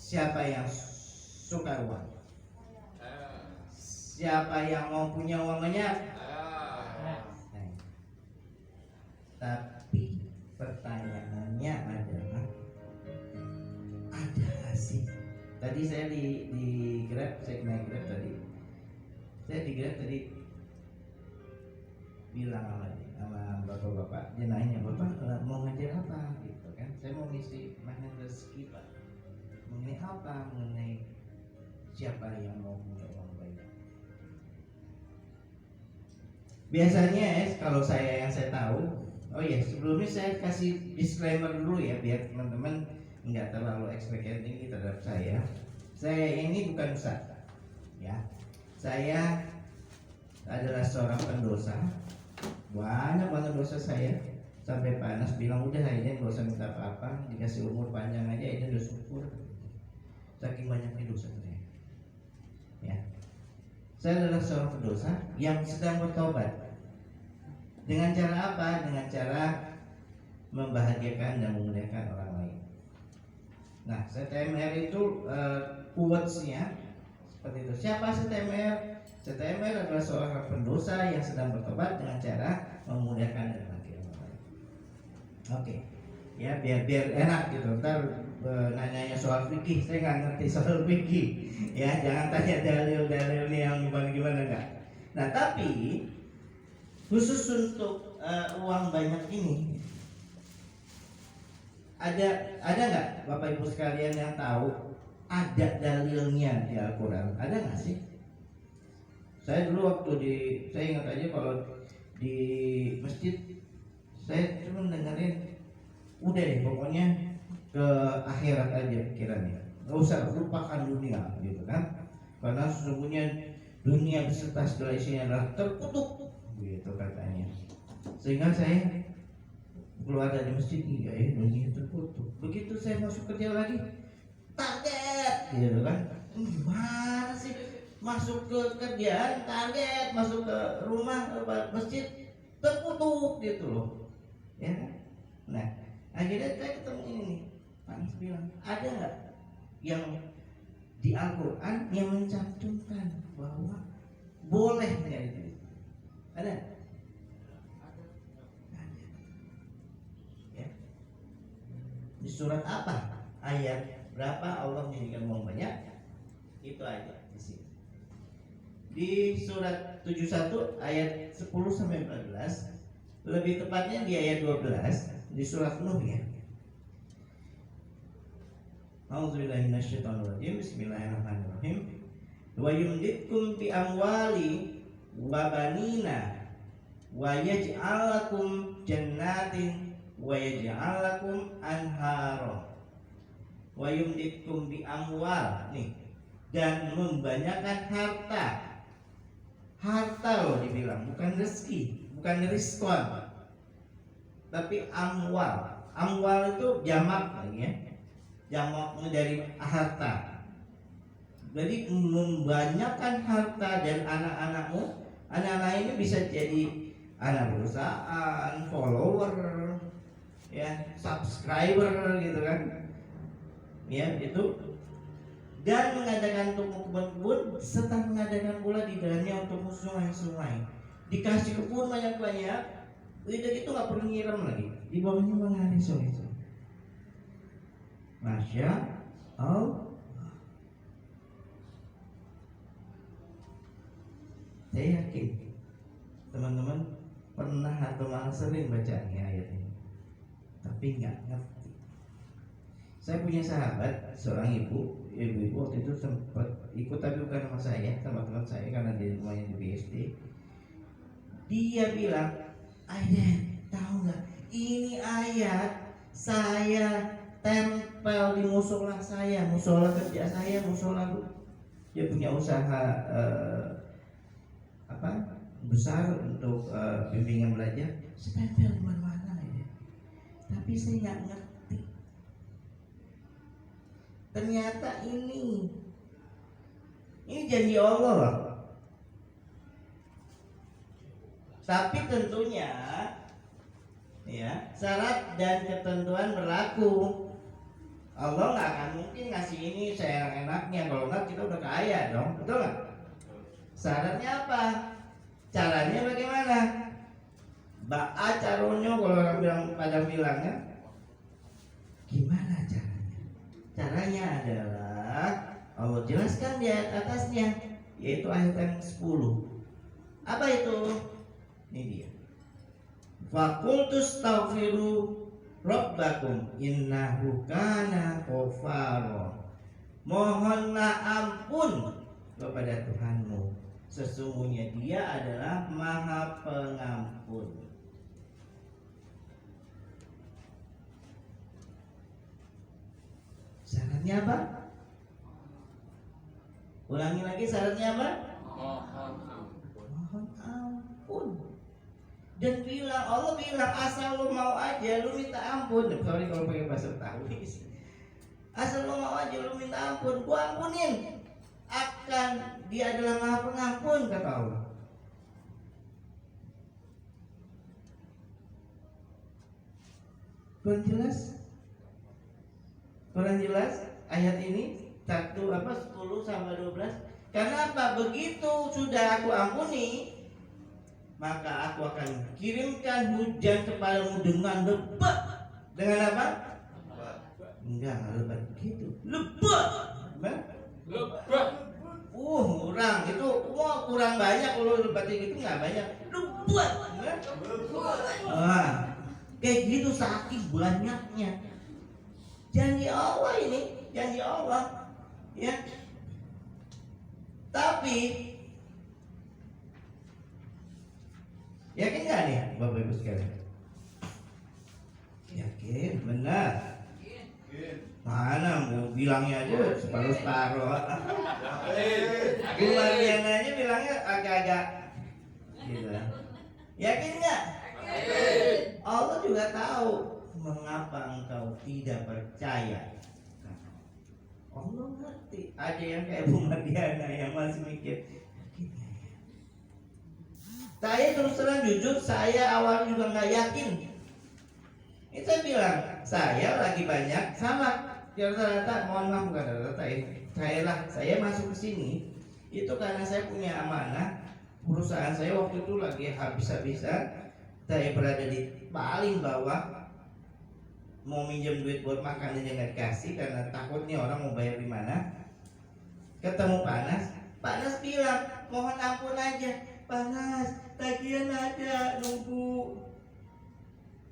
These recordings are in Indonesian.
Siapa yang suka uang? Siapa yang mau punya uang banyak? Tapi pertanyaannya adalah, ada nggak sih? Tadi saya di Grab, saya naik Grab tadi. Saya di Grab tadi bilang sama bapak-bapak, dia nanya, bapak mau ngajar apa? Gitu kan? Saya mau ngisi magnet rezeki pak. Mengenai apa? Mengenai siapa yang mau punya uang banyak. Biasanya kalau yang saya tahu, oh ya sebelumnya saya kasih disclaimer dulu ya biar teman-teman nggak terlalu expecting terhadap saya. Saya ini bukan ustaz, ya. Saya adalah seorang pendosa. Banyak banget dosa saya. Sampai Pak Anas bilang udah ini nggak usah minta apa-apa, dikasih umur panjang aja ini udah syukur. Saking banyaknya dosa saya. Ya. Saya adalah seorang pendosa yang sedang bertobat. Dengan cara apa? Dengan cara membahagiakan dan memuliakan orang lain. Nah, CTMR itu quotes-nya seperti itu. Siapa CTMR? CTMR adalah seorang pendosa yang sedang bertobat dengan cara memuliakan dan membahagiakan orang lain. Oke. Ya, biar enak gitu. Ntar nanyanya soal fikih, saya nggak ngerti soal fikih. Ya, jangan tanya dalil-dalil nih yang gimana enggak. Nah, tapi khusus untuk uang banyak ini, ada nggak Bapak Ibu sekalian yang tahu ada dalilnya di Al-Quran? Ada nggak sih? Saya dulu waktu saya ingat aja kalau di masjid, saya cuma dengerin, udah deh pokoknya ke akhirat aja pikirannya, nggak usah lupakan dunia gitu kan, karena sesungguhnya dunia beserta segala isinya adalah terkutuk gitu katanya. Sehingga saya keluar dari masjid, iya ya dunia terkutuk. Begitu saya masuk kerja lagi, target gitu kan, gimana sih masuk ke kerjaan target, masuk ke rumah ke masjid terkutuk gitu loh ya. Nah akhirnya saya ketemu ini nih, Panas bilang, ada nggak yang di Al-Quran yang mencantumkan bahwa boleh mencari duit? Ada? Ya. Di surat apa? Ayat berapa Allah menjadikan uang banyak? Itu aja di sini. Di surat 71 ayat 10 sampai 14, lebih tepatnya di ayat 12 di surat Nuh ya. A'udzubillahi minasyaitonirrajim. Bismillahirrahmanirrahim. Wa yumditkum bi amwali wa banina wa yaj'al lakum jannatin wa yaj'al lakum anhara. Wa yumditkum bi amwal nih, dan membanyakan harta. Harta loh dibilang, bukan rezeki, bukan rizqan, tapi amwal. Amwal itu jamak lagi ya. Jamaknya dari harta. Jadi membanyakkan harta dan anak-anakmu. Anak-anak ini bisa jadi anak perusahaan, follower, ya, subscriber gitu kan. Ya, itu. Dan mengadakan untuk kebun-kebun serta mengadakan pula di dalamnya untuk sungai-sungai. Dikasih kebun banyak-banyak, udah gitu nggak perlu nyiram lagi. Di bawahnya mengalir sungai-sungai. Masya Allah. Saya yakin teman-teman pernah atau malah sering baca ayat ini, tapi nggak ngerti. Saya punya sahabat, seorang ibu waktu itu sempat ikut, tapi bukan sama saya, sama teman saya karena dia rumahnya di BSD. Dia bilang, ayat tahu nggak? Ini ayat saya tempel di musola saya, musola kerja saya, musola dia punya usaha besar untuk bimbingan belajar, saya tempel di mana-mana ya. Tapi saya nggak ngerti. Ternyata ini janji Allah loh. Tapi tentunya ya syarat dan ketentuan berlaku. Allah nggak akan mungkin ngasih ini seenak-enaknya. Kalau nggak kita udah kaya dong, betul nggak? Syaratnya apa? Caranya bagaimana? Ba'a caranya kalau orang bilang pada bilangnya gimana caranya? Caranya adalah Allah jelaskan di ayat atasnya, yaitu ayat yang 10. Apa itu? Ini dia. Fakultus taufiru Rabbakum innahu kana ghafara. Mohonlah ampun kepada Tuhanmu, sesungguhnya Dia adalah Maha Pengampun. Syaratnya apa? Ulangi lagi, syaratnya apa? Mohon ampun. Dan bilang, Allah bilang asal lu mau aja lu minta ampun. Sorry kalau pakai bahasa Betawi. Asal lu mau aja lu minta ampun, gua ampunin. Akan Dia adalah Maha Pengampun, kata Allah. Kurang jelas? Kurang jelas ayat ini 10 sampai 12. Karena apa? Begitu sudah aku ampuni, maka aku akan kirimkan hujan kepadamu dengan lebat. Dengan apa? Enggak lebat begitu. Lebat. Lebat. Kurang itu. Kurang banyak kalau lebatnya gitu nggak banyak. Lebat. Wah, kayak gitu saking banyaknya. Janji Allah ini, janji Allah. Ya. Tapi yakin nggak nih Bapak Ibu sekalian? Yakin, benar. Mana mau bilangnya aja separuh-separuh. Kemarin aja bilangnya agak-agak gitu. Yakin nggak? Allah juga tahu mengapa engkau tidak percaya. Allah ngerti. Ada yang kayak Bu Madiana yang masih mikir, saya terus terang jujur, saya awalnya juga nggak yakin. Itu saya bilang, saya lagi banyak sama. Rata-rata, mohon maaf bukan rata-rata ya. Saya masuk ke sini itu karena saya punya amanah. Perusahaan saya waktu itu lagi habis-habisan. Saya berada di paling bawah. Mau minjem duit buat makan aja nggak dikasih karena takutnya orang mau bayar di mana. Ketemu Panas bilang, mohon ampun aja, Panas, tagihan ada, nunggu.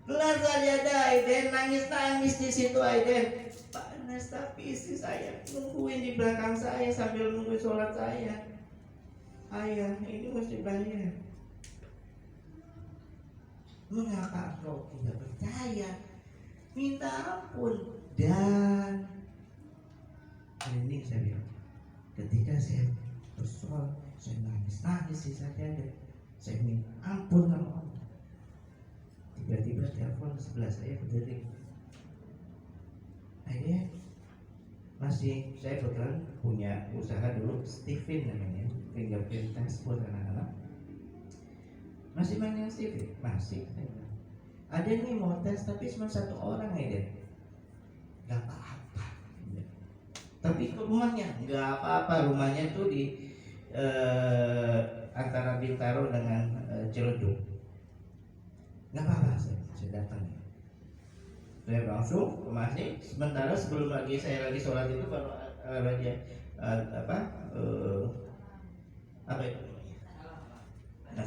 Gelar saja ada, Aiden nangis di situ Aiden. Panas, tapi istri saya nungguin di belakang saya sambil nunggu sholat saya. Ayah, ini mesti bayar. Mengapa kau tidak percaya? Minta ampun. Dan ini saya bilang, ketika saya bersoal, saya nangis sih saja. Saya minta ampun sama Allah. Tiba-tiba telepon sebelah saya berdiri. Akhirnya masih saya kebetulan punya usaha dulu, Steven namanya, fingerprint test buat anak-anak. Masih main yang Steven? Masih. Ada nih mau tes tapi cuma satu orang aja. Gak apa-apa. Tapi ke rumahnya nggak apa-apa. Rumahnya tuh di antara Bintaro dengan Ciledug. Nggak apa-apa, saya datang. Saya langsung ke masjid. Sementara sebelum saya lagi sholat itu baru lagi apa itu namanya? Nah,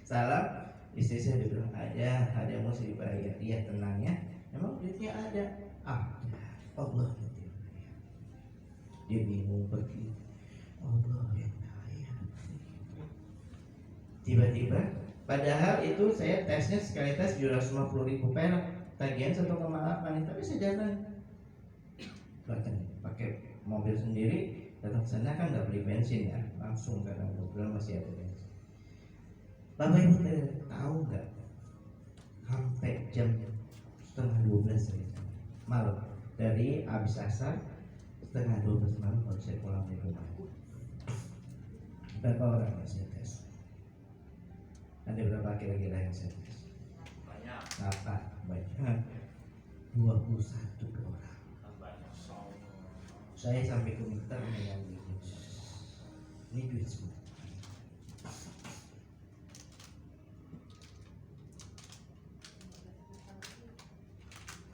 salam. Istri saya bilang ada yang mesti dibayar. Iya, tenang ya. Emang duitnya ada? Allah yang bayar. Dia bingung pergi. Allah yang bayar. Tiba-tiba, padahal itu saya tesnya sekali tes 750.000 perak. Tagihan 1,8, tapi saya datang. Pakai mobil sendiri, datang ke sana kan nggak beli bensin ya, langsung karena mobil masih ada bensin. Bapak Ibu tahu nggak? Sampai jam 11:30 malam, dari habis asar 11:30 malam baru saya pulang ke rumah. Berapa orang yang saya tes? Ada berapa kira-kira yang saya tes? Banyak. Banyak. 21 orang. Saya sampai gemeter dengan ini duit semua.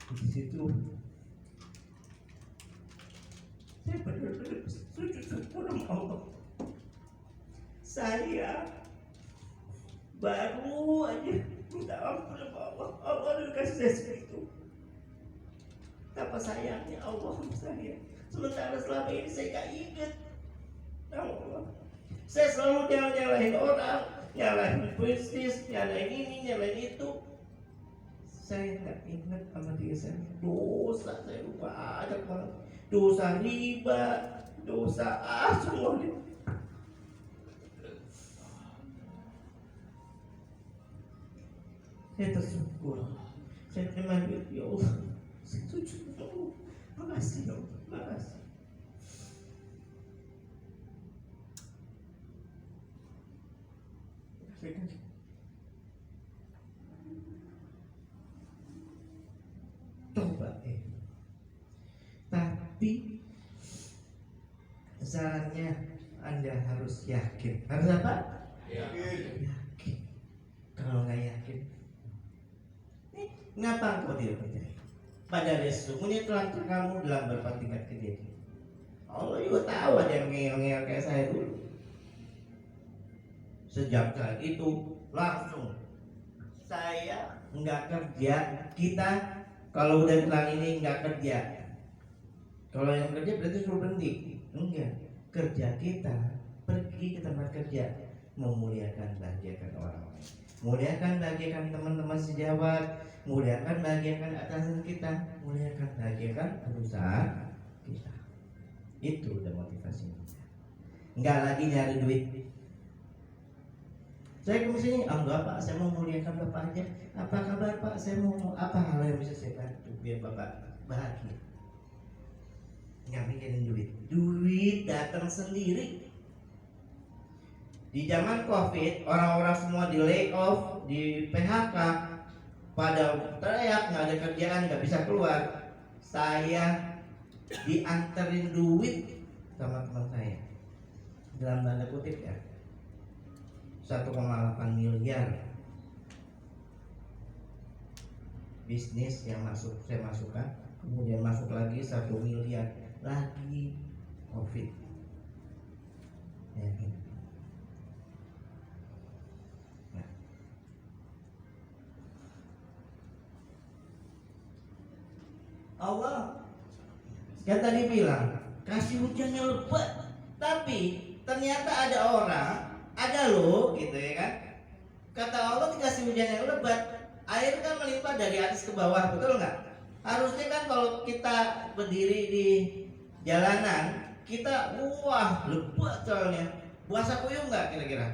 Di situ saya benar-benar sujud syukur sama Allah. Saya baru aja minta ampun sama Allah. Allah udah kasih saya segitu. Apa sayangnya Allah sama saya. Sementara selama ini saya gak ingat nama Allah. Saya selalu nyalahin orang, nyalahin bisnis, nyalahin ini, nyalahin itu. Saya gak ingat sama diri saya. Dosa saya lupa banyak banget. Dosa riba, dosa semua deh. Saya tersyukur. Saya terima duit, ya Allah. Saya sujud, ya Allah. Makasih ya Allah, makasih. Coba tapi syaratnya Anda harus yakin. Harus apa? Yakin. Kalau nggak yakin, ngapa engkau tidak percaya pada sesungguhnya Tuhan kamu dalam berapa tingkat kejadian. Allah juga tahu ada yang ngeyel-ngeyel kayak saya dulu. Sejak saat itu langsung saya nggak kerja. Kita kalau udah bilang ini nggak kerja, kalau yang kerja berarti suruh berhenti. Enggak, kerja kita pergi ke tempat kerja, memuliakan bahagiakan orang lain, muliakan bahagiakan teman-teman sejawat, muliakan bahagiakan atasan kita, muliakan bahagiakan perusahaan kita. Itu udah motivasi kita. Enggak lagi nyari duit. Saya ke sini, enggak Pak, saya mau muliakan Bapak aja. Apa kabar Pak? Saya mau apa hal yang bisa saya bantu biar Bapak bahagia. Nggak mikirin duit. Duit datang sendiri. Di zaman COVID, orang-orang semua di layoff, di PHK, pada teriak nggak ada kerjaan, nggak bisa keluar. Saya dianterin duit sama teman saya, dalam tanda kutip ya, 1,8 miliar bisnis yang saya masukkan, kemudian masuk lagi 1 miliar lagi COVID. Ya, gitu. Nah. Allah kan tadi bilang kasih hujannya lebat, tapi ternyata ada orang, ada loh gitu ya kan. Kata Allah dikasih hujan yang lebat, air kan melimpah dari atas ke bawah, betul nggak? Harusnya kan kalau kita berdiri di jalanan, kita wah lebat soalnya, puasa puyung nggak kira-kira?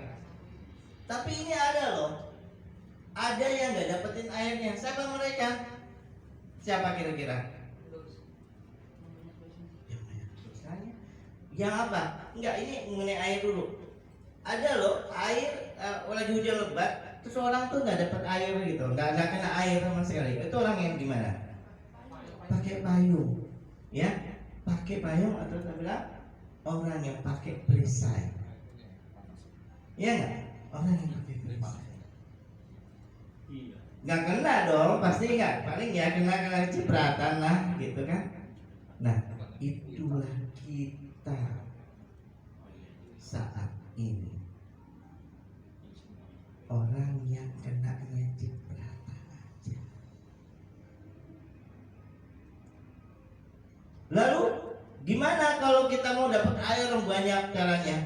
Tapi ini ada loh, ada yang nggak dapetin airnya. Siapa mereka? Siapa kira-kira? Yang apa? Enggak, ini mengenai air dulu. Ada loh air lagi hujan lebat, terus orang tuh nggak dapat air gitu, nggak kena air sama sekali. Itu orang yang gimana? Pakai payung, ya, pakai payung atau kita bilang orang yang pakai perisai, ya nggak? Orang yang pakai perisai, nggak kena dong, pasti nggak. Paling ya kena cipratan lah, gitu kan? Nah, itulah kita saat ini. Orang yang kenanya cipratan aja. Lalu gimana kalau kita mau dapat air banyak caranya?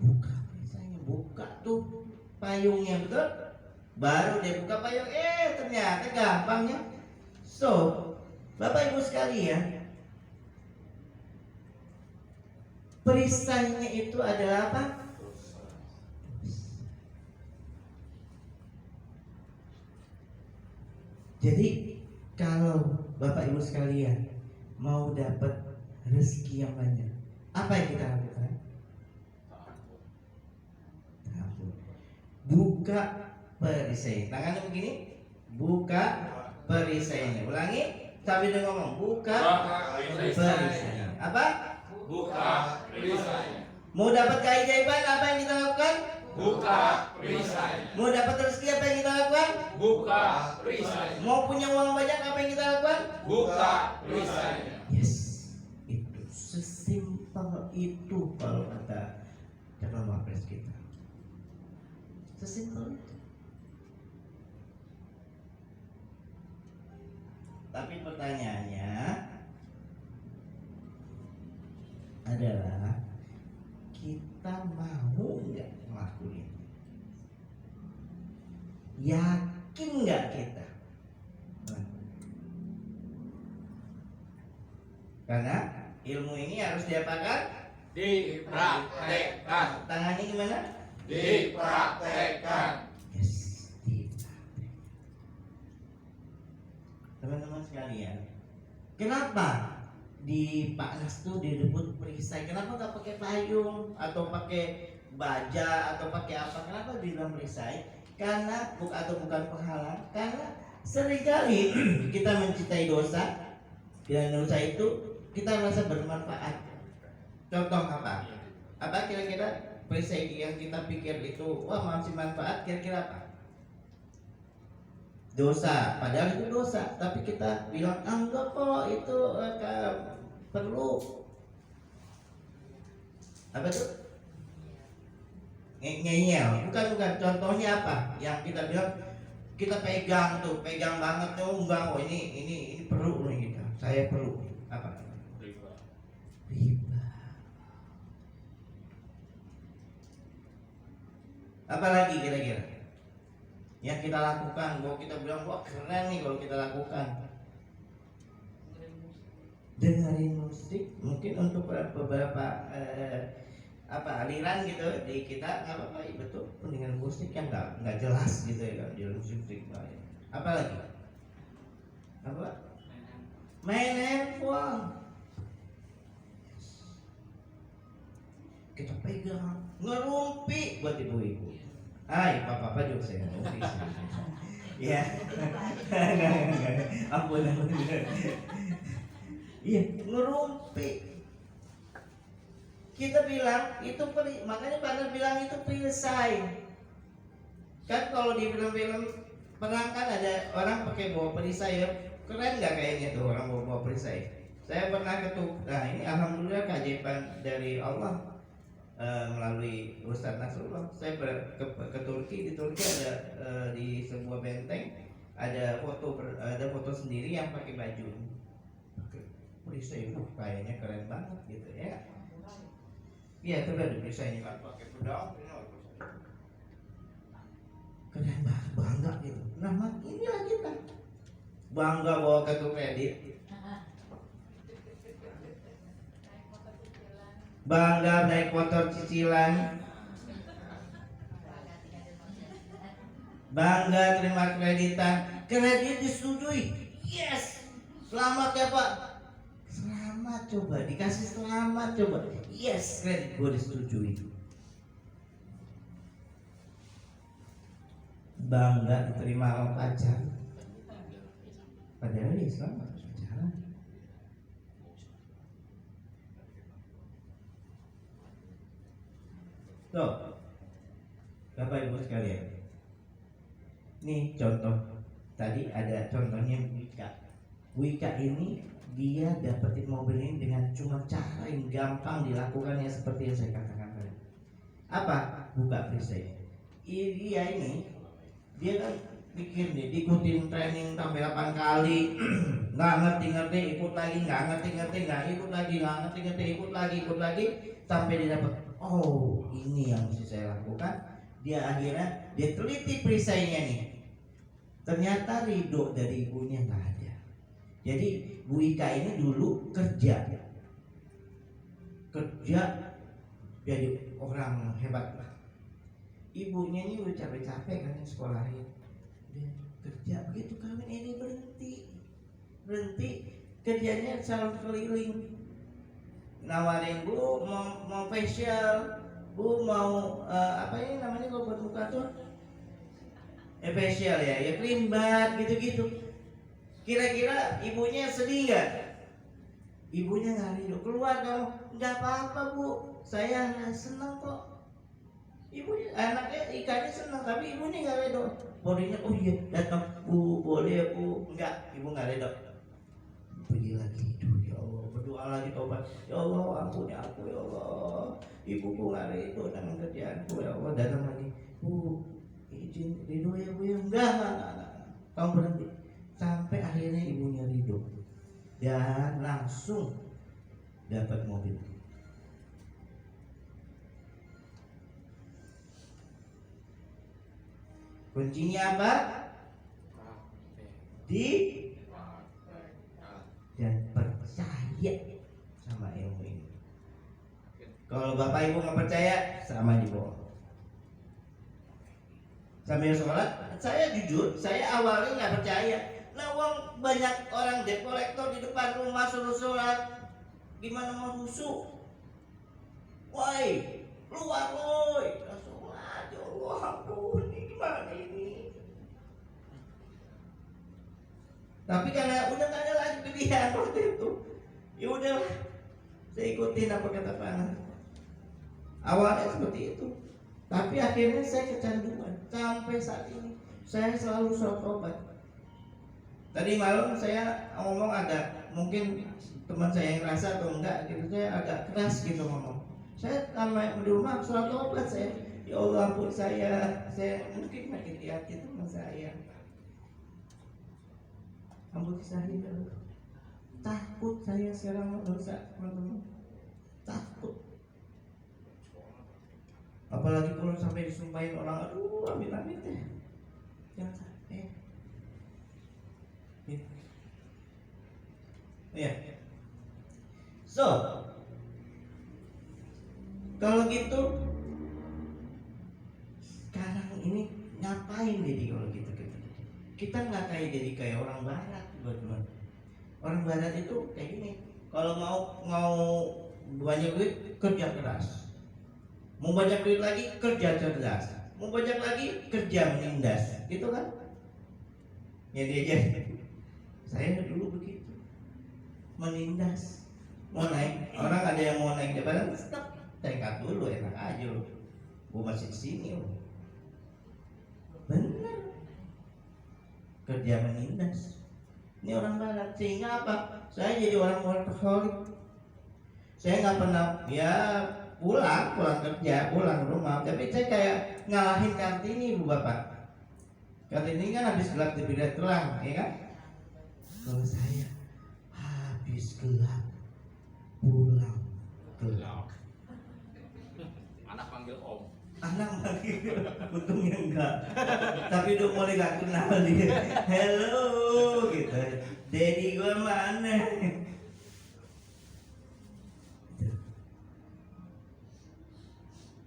Buka perisainya, buka tuh payungnya, betul? Baru dia buka payung, ternyata gampangnya. So, Bapak Ibu sekalian, perisainya itu adalah apa? Jadi kalau Bapak Ibu sekalian mau dapat rezeki yang banyak, apa yang kita lakukan? Buka perisai, tangannya begini, Buka perisainya. Ulangi, sambil dia ngomong, buka perisainya. Apa? Buka perisainya. Mau dapat keajaiban apa yang kita lakukan? Buka perisainya. Mau dapat rezeki apa yang kita lakukan? Buka perisainya. Mau punya uang banyak apa yang kita lakukan? Buka perisainya. Yes, itu sesimpel itu kalau kata calon wapres kita. Sesimpel itu. Tapi pertanyaannya adalah kita mau nggak ngelakuin? Yakin nggak kita? Karena ilmu ini harus diapakan? Dipraktekkan. Tangannya gimana? Dipraktekkan. Yes, dipraktek. Teman-teman sekalian, kenapa di Pak Nas tuh disebut perisai? Kenapa nggak pakai payung atau pakai baja atau pakai apa? Kenapa dibilang perisai? Karena bukan penghalang. Karena seringkali kita mencintai dosa, dan dosa itu kita merasa bermanfaat. Contoh apa? Apa kira-kira perisai yang kita pikir itu wah masih manfaat? Kira-kira apa? Dosa, padahal itu dosa, tapi kita bilang enggak kok itu perlu. Apa tuh? Ngeyel. Bukan. Contohnya apa? Yang kita bilang kita pegang banget tuh enggak kok ini perlu nih kita. Saya perlu. Apa? Riba. Apalagi kira-kira yang kita lakukan, bahwa kita bilang wah keren nih kalau kita lakukan. Dengerin musik, mungkin untuk beberapa aliran gitu di kita nggak apa-apa, ya betul. Dengan musik yang nggak jelas gitu ya, jalan musik. Apalagi? Apa? Main handphone. Kita pegang, ngerumpi buat ibu-ibu. Hai, papa juga saya ngerumpi sih. Ya, ampun. Iya, ngerumpi. Kita bilang itu makanya pada bilang itu perisai. Kan kalau di film-film perang kan ada orang pakai bawa perisai ya. Keren nggak kayaknya tuh orang bawa perisai. Saya pernah nah ini alhamdulillah keajaiban dari Allah. Melalui Ustadz Nasrullah, saya ke Turki. Di Turki ada di sebuah benteng ada foto sendiri yang pakai baju. Perisai itu kayaknya keren banget gitu ya. Iya, itu ada perisainya kan pakai pedang. Keren banget, bangga gitu. Nah, inilah kita bangga bawa kartu kredit. Bangga naik motor cicilan, bangga terima kreditan, kredit disetujui, yes, selamat ya Pak, selamat coba, dikasih selamat coba, yes, kredit gue disetujui. Bangga diterima sama pacar, padahal ya selamat pacaran. Tuh, Bapak Ibu sekalian, nih contoh. Tadi ada contohnya Wika. Wika ini dia dapetin mobil ini dengan cuma cara yang gampang dilakukannya seperti yang saya katakan tadi. Apa? Buka perisai. Dia kan pikir nih, diikutin training sampai 8 kali, nggak ngerti, ikut lagi, nggak ngerti, nggak ikut lagi, nggak ngerti, ikut lagi, sampai dia dapat. Oh, ini yang mesti saya lakukan. Dia akhirnya dia teliti perisainya nih. Ternyata ridho dari ibunya nggak ada. Jadi Bu Ika ini dulu kerja jadi orang hebat lah. Ibunya ini udah capek-capek kan sekolahin. Dia kerja, begitu kawin ini berhenti kerjanya selalu keliling. Nawarin, Bu mau facial, Bu mau apa ini namanya kalau buat muka tuh Spesial ya kelimbat gitu-gitu. Kira-kira ibunya sedih nggak? Ibunya nggak ridho. Keluar kamu, nggak apa-apa bu, saya senang kok. Ibunya, anaknya ikannya senang, tapi ibunya nggak ridho. Bodinya, oh iya datang bu, boleh ya bu. Enggak, ibu nggak ridho. Pergi lagi tidur, ya Allah, berdoa lagi tobat. Ya Allah, ampuni aku ya Allah. Ibuku nggak ridho dengan kerjaanku ya Allah. Datang lagi, bu, izin ridho ya bu ya. Enggak. Kamu berhenti. Sampai akhirnya ibunya ridho dan langsung dapat mobil. Kuncinya apa? Di dan percaya sama ilmu ini. Kalau bapak ibu nggak percaya, sama aja bohong. Sambil sholat, saya jujur, saya awalnya nggak percaya. Nah, uang banyak orang debt collector di depan rumah suruh sholat, gimana mau khusyuk? Woi, keluar woi, sholat, ya Allah ampun, ini gimana ini? Tapi karena udah nggak ada lagi pilihan waktu itu, ya udah, saya ikutin apa kata Pak Anas. Awalnya seperti itu, tapi akhirnya saya kecanduan sampai saat ini. Saya selalu sholat tobat. Tadi malam saya ngomong agak, mungkin teman saya yang ngerasa atau enggak gitu, saya agak keras gitu ngomong. Saya sama di rumah sholat tobat saya. Ya Allah ampun saya mungkin sakit hati teman saya. Ampun saya takut saya sekarang dosa teman-teman. Takut. Apalagi kalau sampai disumpahin orang, aduh amit-amit ya. Jangan sampai. Ya. So, kalau gitu sekarang ini ngapain jadi kalau gitu? Kita nggak kayak orang barat, teman-teman. Orang barat itu kayak gini. Kalau mau banyak duit, kerja keras. Mau banyak duit lagi, kerja cerdas. Mau banyak lagi, kerja menindas. Gitu kan? Ya dia. Saya dulu begitu. Menindas, mau naik, orang ada yang mau naik jabatan, stop, tengok dulu, enak aja loh, gua masih di sini loh, benar, kerja menindas, ini orang barat, sehingga apa? Saya jadi orang workaholic, saya nggak pernah, ya pulang kerja, pulang ke rumah, tapi saya kayak ngalahin Kartini bu bapak, Kartini kan habis gelap diberi terang, ya kan? Kalau saya habis gelap pulang gelap. Anak panggil om. Anak panggil, untungnya enggak. Tapi udah mulai gak kenal dia. Hello gitu. Daddy gua mana?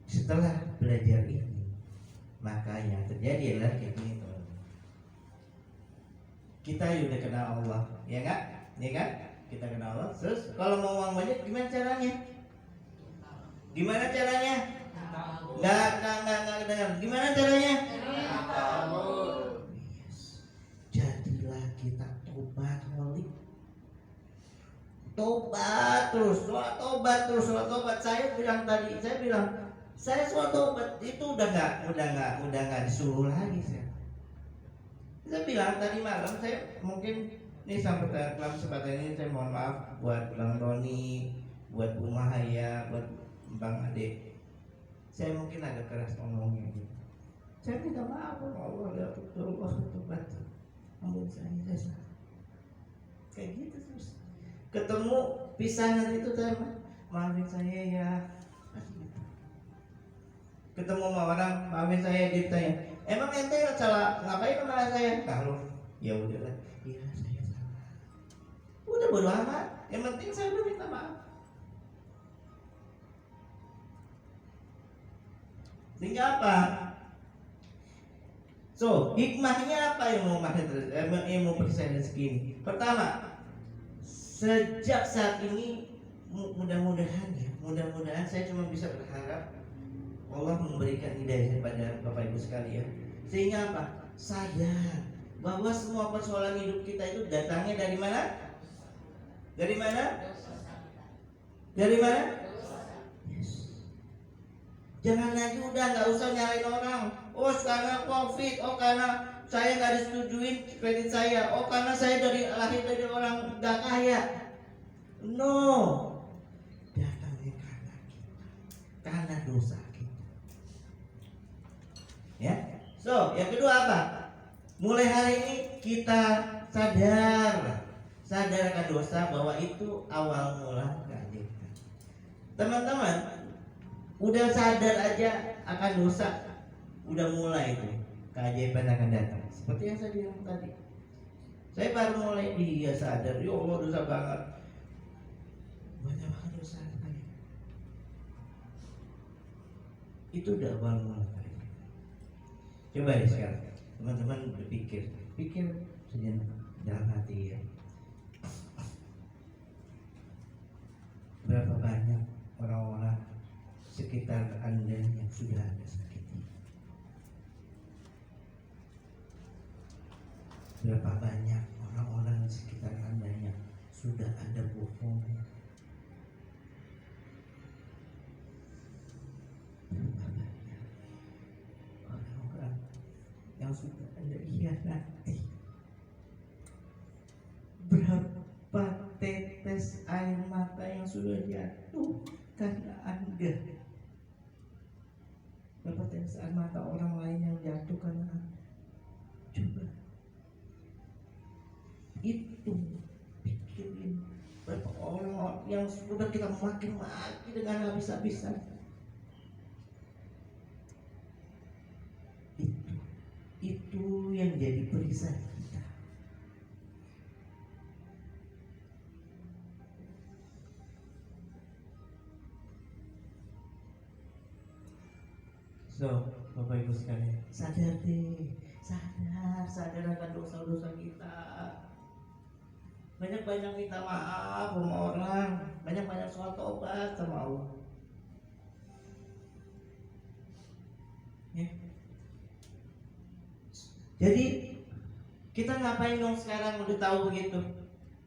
Setelah belajar ini, maka yang terjadi adalah kayak gini teman. Kita udah kenal Allah, ya enggak? Ya kan? Kita kenal Allah. Terus kalau mau uang banyak gimana caranya? Gimana caranya? Enggak dengar. Gimana caranya? Yes. Jadilah kita tobat holik. Tobat terus. Saya bilang, saya sholat tobat itu udah nggak disuruh lagi saya bilang tadi malam, saya mungkin ini sampai dalam kesempatan ini saya mohon maaf buat Bang Roni, buat Bu Mahaya, buat Bang Ade. Saya mungkin agak keras ngomongnya gitu. Saya minta maaf sama Allah, ya Allah tobat. Ampun saya salah. Kayak gitu terus. Ketemu pisangan itu saya maafin saya ya. Ketemu sama orang, maafin saya, ditanya, emang ente salah ngapain sama saya? Kalau ya udahlah, iya saya salah. Udah bodo amat, yang penting saya udah minta maaf. Sehingga apa? So, hikmahnya apa ilmu percaya rezeki ini? Pertama, sejak saat ini mudah-mudahan saya cuma bisa berharap Allah memberikan hidayah kepada Bapak Ibu sekalian. Sehingga apa? sadar bahwa semua persoalan hidup kita itu datangnya dari mana? Dari mana? Dari mana? Yes. Jangan lagi udah nggak usah nyalain orang. Oh karena COVID, oh karena saya nggak disetujuin kredit saya, oh karena saya lahir dari orang nggak kaya. No, datangnya karena kita, karena dosa kita. Ya, so yang kedua apa? Mulai hari ini kita sadarkan dosa bahwa itu awal mula keajaiban. Teman-teman, udah sadar aja akan dosa, udah mulai itu keajaiban akan datang. Seperti yang saya bilang tadi, saya baru mulai dia sadar, ya Allah dosa banget, banyak banget dosa saya. Itu udah awal mula keajaiban. Coba deh sekarang teman-teman berpikir, pikir sejenak dalam hati ya. Berapa banyak orang-orang sekitar Anda yang sudah Anda sakiti? Berapa banyak orang-orang di sekitar Anda yang sudah Anda bohongi? Berapa banyak orang-orang yang sudah Anda hianati? Berapa tetes air mata yang sudah jatuh karena Anda? Berapa tetes air mata orang lain yang jatuh karena Anda? Coba itu pikirin, berapa orang yang sudah kita maki-maki dengan habis-habisan. Itu yang jadi perisai kita. So, Bapak Ibu sekalian, sadar deh, sadar akan dosa-dosa kita. Banyak-banyak minta maaf sama orang, banyak-banyak soal tobat sama Allah. Ya. Jadi kita ngapain dong sekarang udah tahu begitu?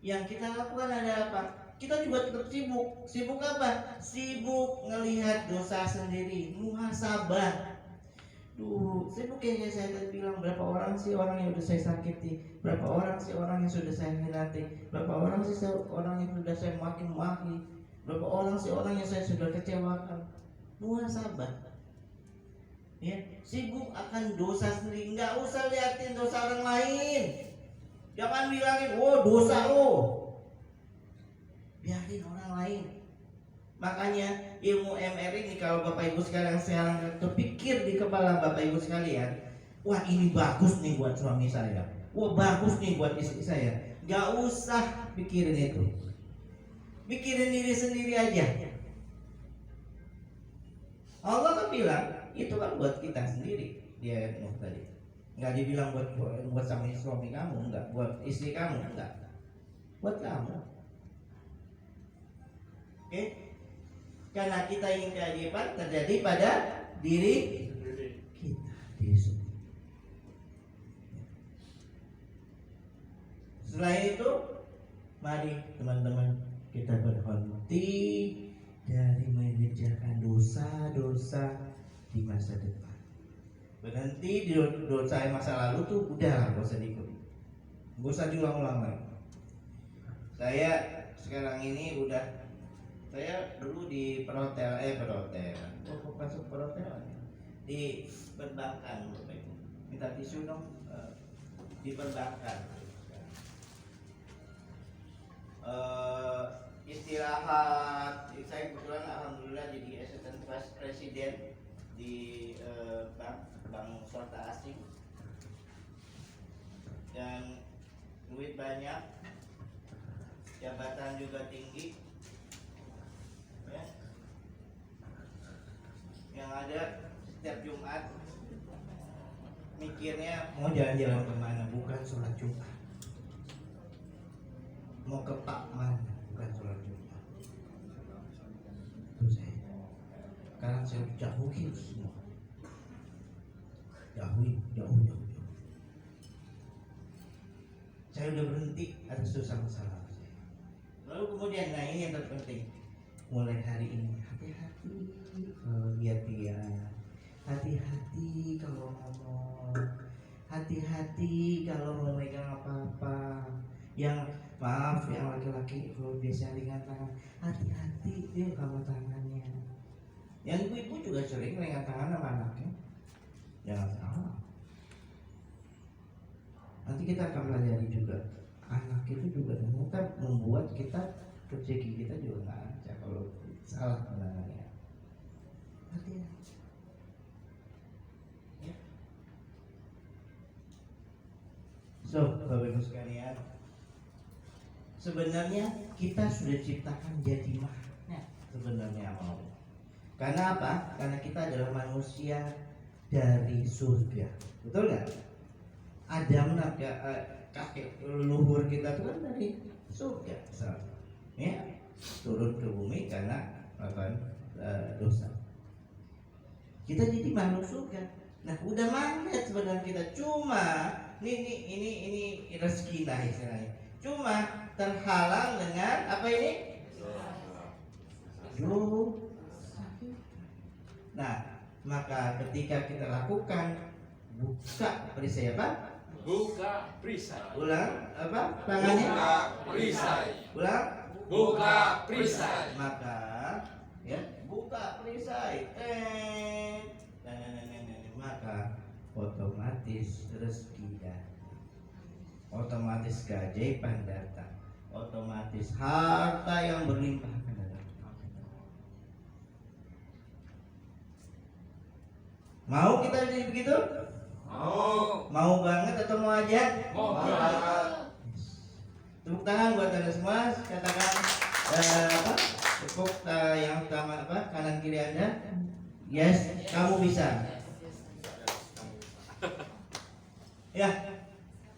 Yang kita lakukan ada apa? Kita juga tetap sibuk. Sibuk apa? Sibuk ngelihat dosa sendiri, muhasabah. Sibuk yang saya tadi bilang, berapa orang sih orang yang sudah saya sakiti, berapa orang sih orang yang sudah saya hianati, berapa orang sih orang yang sudah saya maki-maki, berapa orang sih orang yang saya sudah kecewakan. Muhasabah. Ya, sibuk akan dosa sendiri, nggak usah liatin dosa orang lain. Jangan bilangin, oh dosa lo, biarin orang lain. Makanya ilmu MR ini kalau Bapak Ibu sekalian sekarang terpikir di kepala Bapak Ibu sekalian, wah ini bagus nih buat suami saya, wah bagus nih buat istri saya. Gak usah pikirin itu, pikirin diri sendiri aja. Allah kan bilang itu kan buat kita sendiri. Dia tadi nggak dibilang buat sama suami kamu, enggak, buat istri kamu, enggak, buat kamu. Oke? Karena kita ingin keajaiban terjadi pada diri kita, diri sendiri. Selain itu, mari teman-teman kita berhenti dari mengerjakan dosa-dosa di masa depan. Berhenti di dosa masa lalu tuh udah gak usah diikuti, gak usah diulang-ulang lagi. Saya sekarang ini saya dulu di perhotelan, kok masuk perhotelan ya? Di perbankan, Bapak Ibu. Minta tisu dong. Di perbankan. Istirahat. Saya kebetulan alhamdulillah jadi asisten vice president di bank swasta asing. Dan duit banyak, jabatan juga tinggi. Ya. Yang ada setiap Jumat mikirnya mau jalan-jalan kemana, bukan sholat Jumat. Mau ke Pak mana, bukan sholat Jumat. Itu saya. Sekarang saya jauhin semua. Jauhin. saya udah berhenti atas dosa masa lalu saya. Lalu kemudian, nah ini yang terpenting, mulai hari ini hati-hati kalau lihat dia, hati-hati kalau ngomong, hati-hati kalau mau megang apa-apa. Yang maaf, yang laki-laki kalau biasa ringan tangan, hati-hati dia kalau tangannya. Yang ibu-ibu juga sering ringan tangan sama anaknya, jangan salah. Nanti kita akan pelajari juga, anak itu juga ternyata membuat kita rezeki kita juga nggak lancar kalau salah penanganannya. Hati-hati. Ya. So, Bapak Ibu sekalian, sebenarnya kita sudah diciptakan jadi magnet sebenarnya mau. Karena apa? Karena kita adalah manusia dari surga, betul nggak? Adam, kakek leluhur kita itu kan dari surga, ya, turun ke bumi karena dosa. Kita jadi makhluk surga. Nah, udah magnet sebenarnya kita, cuma ini rezeki lah istilahnya. Cuma terhalang dengan apa ini? Dosa. Nah, maka ketika kita lakukan buka perisai apa? Buka perisai. Ulang apa? Tangannya? Buka perisai. Ulang? Buka perisai. Maka ya, buka perisai. Maka otomatis rezeki datang. Otomatis keajaiban datang. Otomatis harta yang berlimpah akan datang. Mau kita jadi begitu? Mau banget atau mau aja? Mau banget. Tepuk tangan buat Anda semua. Katakan apa? Tepuk yang utama apa? Kanan kiri Anda. Yes, kamu bisa. Ya,